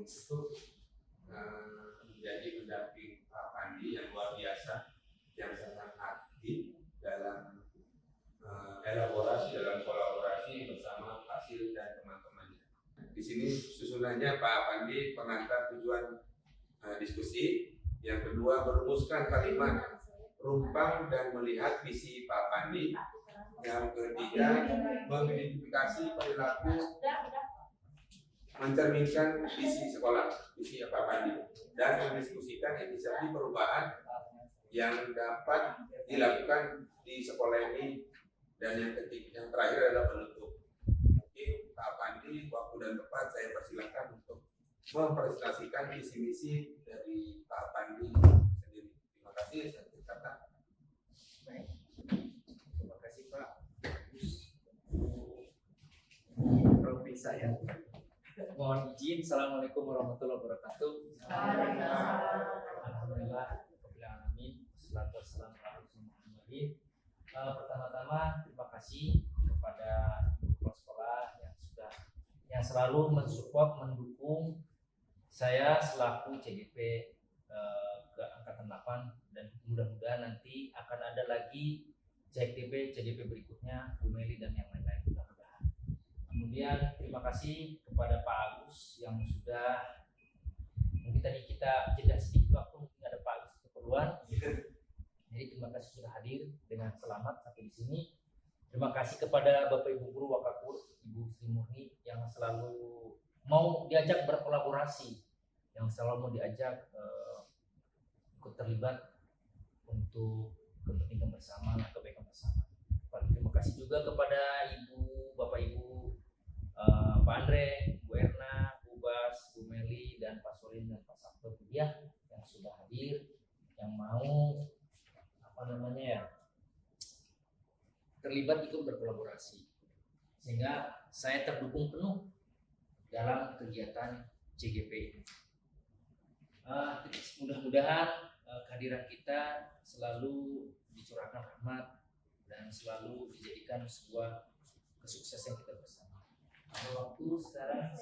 untuk menjadi pendamping Pak Pandi yang luar biasa, yang sangat aktif dalam elaborasi, dalam kolaborasi bersama Fasil dan teman-temannya. Di sini susunannya Pak Pandi pengantar tujuan diskusi, yang kedua merumuskan kalimat rumpang dan melihat visi Pak Pandi, yang ketiga mengidentifikasi perilaku mencerminkan visi sekolah, visi Pak Pandi, dan mendiskusikan inisiatif perubahan yang dapat dilakukan di sekolah ini. Dan yang ketiga, yang terakhir adalah menutup. Mungkin Pak Pandi, waktu dan tempat saya persilakan untuk mempresentasikan visi misi dari Pak Pandi sendiri. Terima kasih. Saya kata. Baik. Terima kasih Pak. Profi saya. Mohon izin. Assalamualaikum warahmatullahi wabarakatuh. Alhamdulillah. Alamin. Wassalatu wassalamu ala Rasulillah. Pertama-tama terima kasih kepada kepala sekolah yang selalu mensupport, mendukung saya selaku CGP ke angkatan 8, dan mudah-mudahan nanti akan ada lagi CGP berikutnya, Bu Meli dan yang lain-lain, mudah-mudahan. Kemudian terima kasih kepada Pak Agus yang sudah, mungkin tadi kita jeda sedikit waktu, mungkin ada Pak Agus keperluan. Jadi terima kasih sudah hadir dengan selamat sampai di sini. Terima kasih kepada Bapak Ibu Guru Wakakur, Ibu Sri Murni yang selalu mau diajak berkolaborasi, yang selalu mau diajak ikut terlibat untuk kepentingan bersama, kebaikan bersama. Terima kasih juga kepada Bapak Ibu Pak Andre, Bu Erna, Bu Bas, Bu Meli, dan Pak Solin dan Pak Sabto Kuliah yang sudah hadir, yang mau terlibat ikut berkolaborasi, sehingga saya terdukung penuh dalam kegiatan CGP ini. Mudah-mudahan kehadiran kita selalu dicurahkan rahmat dan selalu dijadikan sebuah kesuksesan kita bersama. Waktu sekarang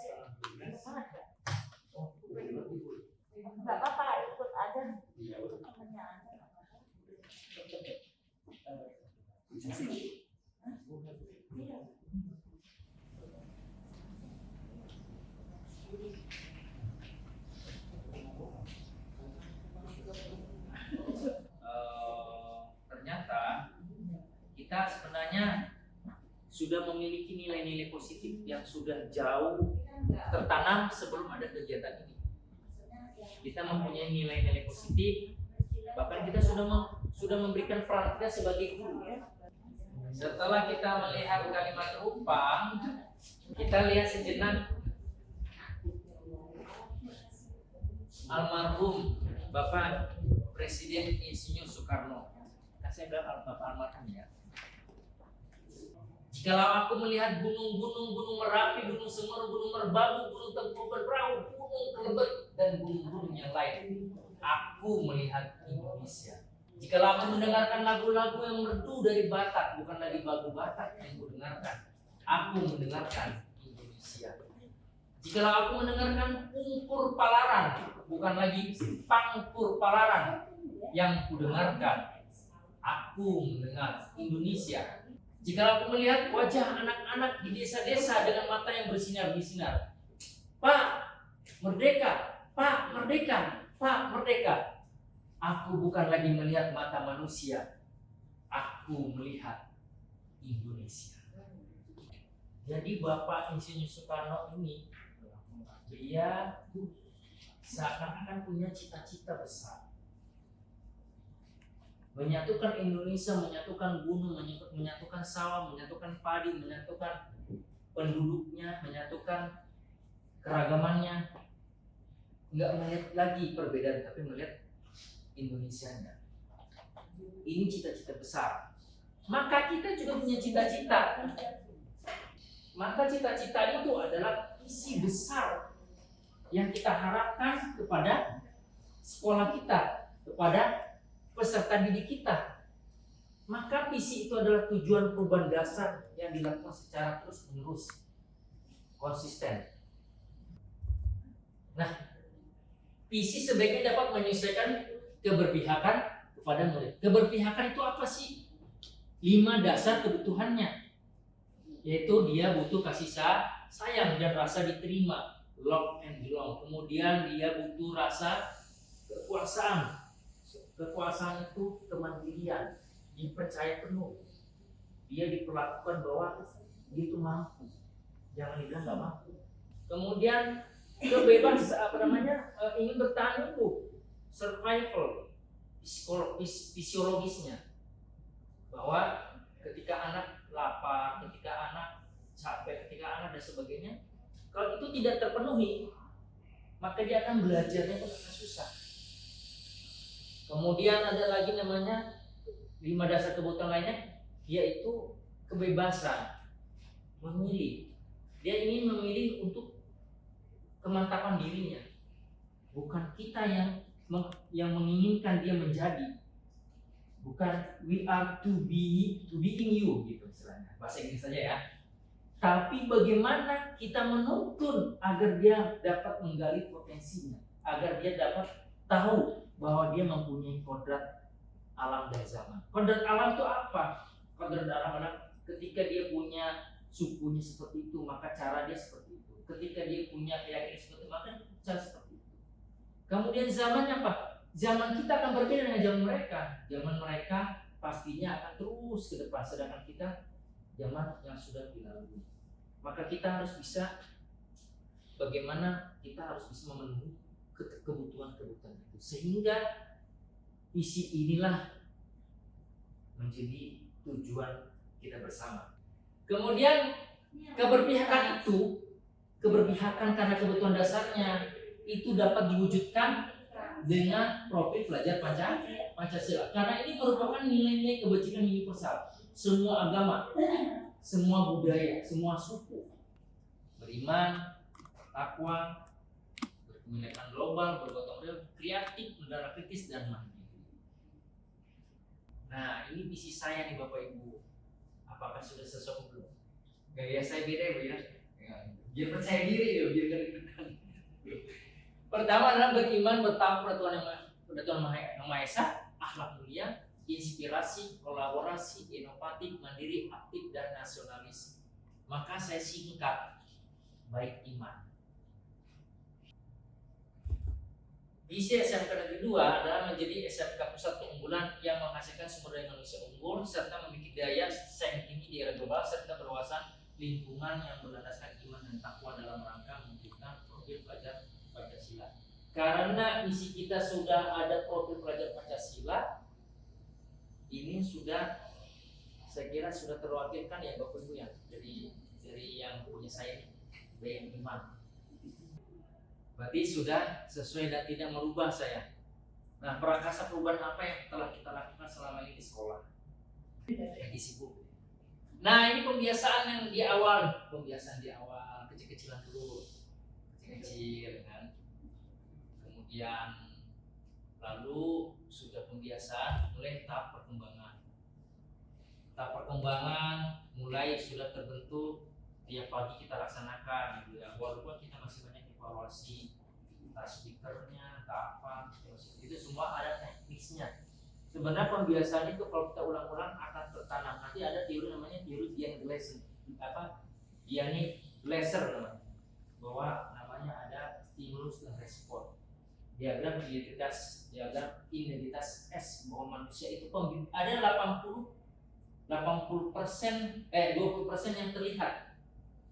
nggak apa-apa, ikut aja temennya aja. Ternyata kita sebenarnya sudah memiliki nilai-nilai positif yang sudah jauh tertanam sebelum ada kegiatan ini. Kita mempunyai nilai-nilai positif, bahkan kita sudah memberikan peran kita sebagai guru. Setelah kita melihat kalimat rumpang, kita lihat sejenak almarhum Bapak Presiden Insinyur Soekarno. Saya bilang Bapak almarhum ya. Jikalau aku melihat gunung-gunung, Gunung Merapi, Gunung Semeru, Gunung Merbabu, Gunung Tengkuban Perahu, Gunung Kelebet, dan gunung-gunung yang lain, aku melihat Indonesia. Jikalau aku mendengarkan lagu-lagu yang merdu dari Batak, bukan lagi lagu Batak yang aku dengarkan, aku mendengarkan Indonesia. Jikalau aku mendengarkan Pungkur Palaran, bukan lagi Pangkur Palaran yang aku dengarkan, aku mendengar Indonesia. Jikalau aku melihat wajah anak-anak di desa-desa dengan mata yang bersinar-bersinar, Pak, merdeka, Pak, merdeka, Pak, merdeka. Aku bukan lagi melihat mata manusia, aku melihat Indonesia. Jadi Bapak Insinyur Soekarno ini, dia seakan-akan punya cita-cita besar, menyatukan Indonesia, menyatukan gunung, menyatukan sawah, menyatukan padi, menyatukan penduduknya, menyatukan keragamannya. Enggak melihat lagi perbedaan, tapi melihat Indonesianya. Ini cita-cita besar. Maka kita juga punya cita-cita. Maka cita-cita itu adalah visi besar yang kita harapkan kepada sekolah kita, kepada peserta didik kita. Maka visi itu adalah tujuan perubahan dasar yang dilakukan secara terus-menerus, konsisten. Nah, visi sebaiknya dapat menyesuaikan keberpihakan kepada murid. Keberpihakan itu apa sih? 5 dasar kebutuhannya, yaitu dia butuh kasih sayang dan rasa diterima, love and belong. Kemudian dia butuh rasa kekuasaan. Kekuasaan itu kemandirian, dipercaya penuh. Dia diperlakukan bahwa dia itu mampu, jangan dibilang nggak mampu. Kemudian ingin bertahan hidup, survival, fisiologisnya, bahwa ketika anak lapar, ketika anak capek, ketika anak dan sebagainya, kalau itu tidak terpenuhi, maka dia akan belajarnya itu akan susah. Kemudian ada lagi namanya 5 dasar kebutuhan lainnya, yaitu kebebasan memilih. Dia ingin memilih untuk kemantapan dirinya, bukan kita yang menginginkan dia menjadi. Bukan we are to be in you gitu istilahnya, bahasa Inggris saja ya. Tapi bagaimana kita menuntun agar dia dapat menggali potensinya, agar dia dapat tahu bahwa dia mempunyai kodrat alam dan zaman. Kodrat alam itu apa? Kodrat alam adalah ketika dia punya sukunya seperti itu, maka cara dia seperti itu. Ketika dia punya keyakinan seperti itu, maka cara seperti itu. Kemudian zamannya apa? Zaman kita akan berbeda dengan zaman mereka. Zaman mereka pastinya akan terus ke depan, sedangkan kita zaman yang sudah dilalui. Maka kita harus bisa, bagaimana kita harus bisa memenuhi kebutuhan-kebutuhan itu, sehingga visi inilah menjadi tujuan kita bersama. Kemudian keberpihakan karena kebutuhan dasarnya itu dapat diwujudkan dengan profil pelajar Pancasila, karena ini merupakan nilai-nilai kebajikan universal. Semua agama, semua budaya, semua suku beriman, takwa, berkebinekaan global, bergotong royong, kreatif, mendarah kritis, dan mandiri. Nah, ini visi saya nih Bapak Ibu. Apakah sudah sesuai belum? Gaya saya beda ya, biar percaya diri ya, biar gak deg-degan. Pertama adalah beriman, bertakwa pada Tuhan Yang Maha Esa, akhlak mulia, inspirasi, kolaborasi, inovatif, mandiri, aktif, dan nasionalis. Maka saya singkat, baik iman. Visi SMK Negeri 2 adalah menjadi SMK pusat keunggulan yang menghasilkan sumber daya manusia unggul serta memiliki daya saing tinggi di era global serta berwawasan lingkungan yang berlandaskan iman dan takwa dalam rangka mewujudkan profil pelajar Pancasila. Karena isi kita sudah ada profil pelajar Pancasila, ini sudah, saya kira sudah terwakilkan ya Bapak Ibu ya, dari yang punya saya baik iman. Berarti sudah sesuai dan tidak merubah saya. Nah, prakasa perubahan apa yang telah kita lakukan selama ini di sekolah? Lagi sibuk. Nah, ini pembiasaan yang di awal, kecil-kecilan dulu, kecil kan. Kemudian lalu sudah pembiasaan, mulai tahap perkembangan. Tahap perkembangan mulai sudah terbentuk, tiap pagi kita laksanakan gitu ya. Walaupun kita masih banyak evaluasi, entah speakernya, entah apa, itu semua ada teknisnya. Sebenarnya pembiasaan itu kalau kita ulang-ulang akan tertanam. Nanti ada teori namanya teori Diani-Gleiser namanya, bahwa namanya ada stimulus dan respon. Diagram identitas S, bahwa manusia itu ada 20% yang terlihat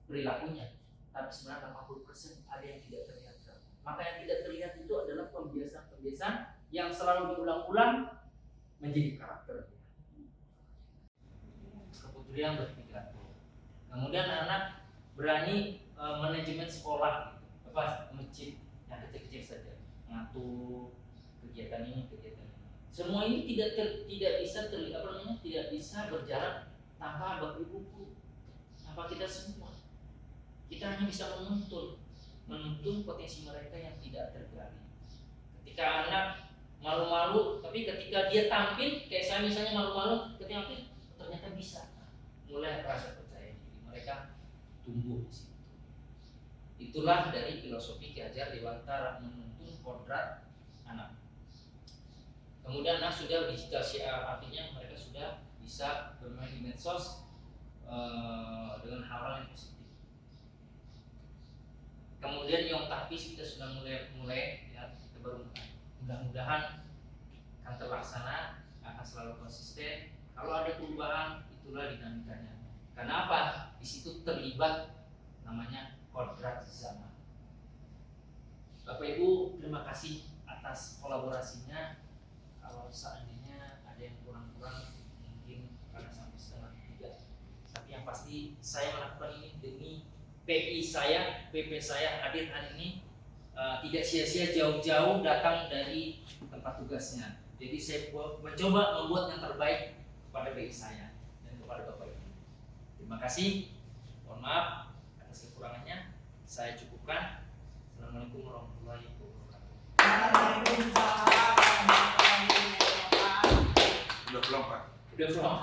perilakunya, tapi sebenarnya 80% ada yang tidak terlihat. Maka yang tidak terlihat itu adalah pembiasaan yang selalu diulang-ulang menjadi karakter. Kemudian berpidato. Kemudian anak berani manajemen sekolah, masjid yang kecil-kecil saja, ngatur kegiatan ini. Semua ini tidak bisa berjalan tanpa Bapak Ibu, tanpa kita semua. Kita hanya bisa menuntun potensi mereka yang tidak tergali. Ketika anak malu-malu, tapi ketika dia tampil, kayak saya misalnya malu-malu, ketika tampil ternyata bisa, mulai rasa percaya diri mereka tumbuh di situ. Itulah dari filosofi Ki Hajar Dewantara menuntun kodrat anak. Kemudian anak sudah digital siap, artinya mereka sudah bisa bermain di medsos dengan hal-hal yang positif. Kemudian yang tahfiz kita sudah mulai ya, kita baru mulai. Mudah-mudahan akan terlaksana, akan selalu konsisten. Kalau ada perubahan, itulah dinamikanya. Karena apa? Di situ terlibat namanya kodrat zaman. Bapak Ibu, terima kasih atas kolaborasinya. Kalau seandainya ada yang kurang-kurang, mungkin karena sampai 2:30. Tapi yang pasti saya melakukan ini demi PI saya, PP saya hadir hari ini tidak sia-sia jauh-jauh datang dari tempat tugasnya. Jadi saya mencoba membuat yang terbaik kepada PI saya dan kepada Bapak Ibu. Terima kasih. Mohon maaf atas kekurangannya. Saya cukupkan. Assalamualaikum warahmatullahi wabarakatuh. Udah pulang Pak. Udah pulang.